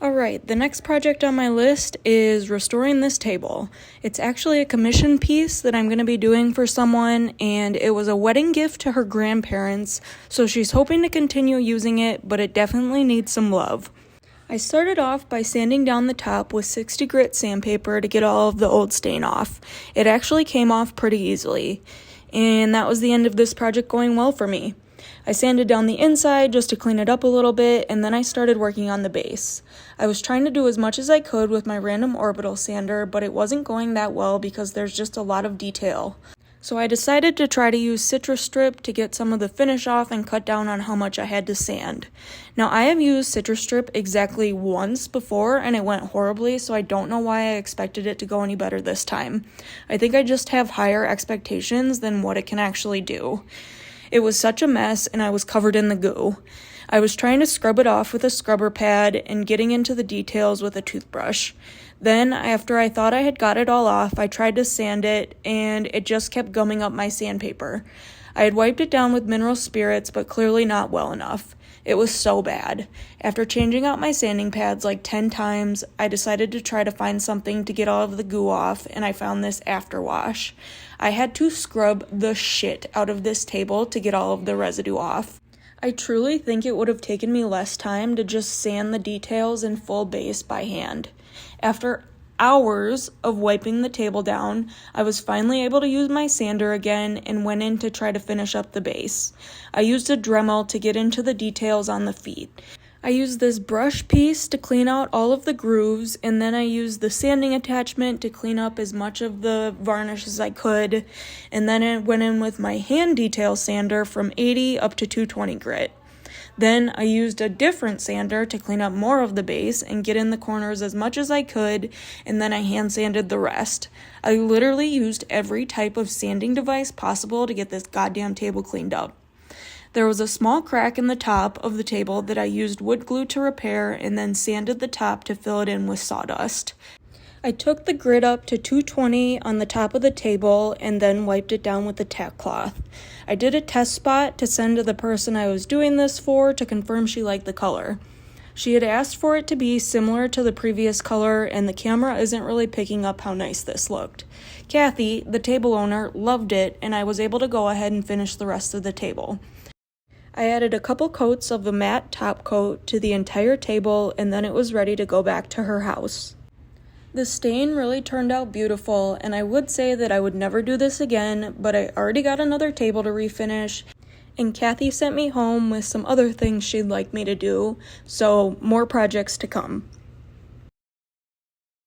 Alright, the next project on my list is restoring this table. It's actually a commission piece that I'm going to be doing for someone, and it was a wedding gift to her grandparents, so she's hoping to continue using it, but it definitely needs some love. I started off by sanding down the top with 60 grit sandpaper to get all of the old stain off. It actually came off pretty easily, and that was the end of this project going well for me. I sanded down the inside just to clean it up a little bit, and then I started working on the base. I was trying to do as much as I could with my random orbital sander, but it wasn't going that well because there's just a lot of detail. So I decided to try to use citrus strip to get some of the finish off and cut down on how much I had to sand. Now I have used citrus strip exactly once before and it went horribly, so I don't know why I expected it to go any better this time. I think I just have higher expectations than what it can actually do. It was such a mess and I was covered in the goo. I was trying to scrub it off with a scrubber pad and getting into the details with a toothbrush. Then, after I thought I had got it all off, I tried to sand it and it just kept gumming up my sandpaper. I had wiped it down with mineral spirits, but clearly not well enough. It was so bad. After changing out my sanding pads like 10 times, I decided to try to find something to get all of the goo off, and I found this afterwash. I had to scrub the shit out of this table to get all of the residue off. I truly think it would have taken me less time to just sand the details in full base by hand. After hours of wiping the table down, I was finally able to use my sander again and went in to try to finish up the base. I used a Dremel to get into the details on the feet. I used this brush piece to clean out all of the grooves, and then I used the sanding attachment to clean up as much of the varnish as I could, and then I went in with my hand detail sander from 80 up to 220 grit. Then I used a different sander to clean up more of the base and get in the corners as much as I could, and then I hand sanded the rest. I literally used every type of sanding device possible to get this goddamn table cleaned up. There was a small crack in the top of the table that I used wood glue to repair and then sanded the top to fill it in with sawdust. I took the grit up to 220 on the top of the table and then wiped it down with a tack cloth. I did a test spot to send to the person I was doing this for to confirm she liked the color. She had asked for it to be similar to the previous color, and the camera isn't really picking up how nice this looked. Kathy, the table owner, loved it, and I was able to go ahead and finish the rest of the table. I added a couple coats of the matte top coat to the entire table, and then it was ready to go back to her house. The stain really turned out beautiful, and I would say that I would never do this again, but I already got another table to refinish, and Kathy sent me home with some other things she'd like me to do, so more projects to come.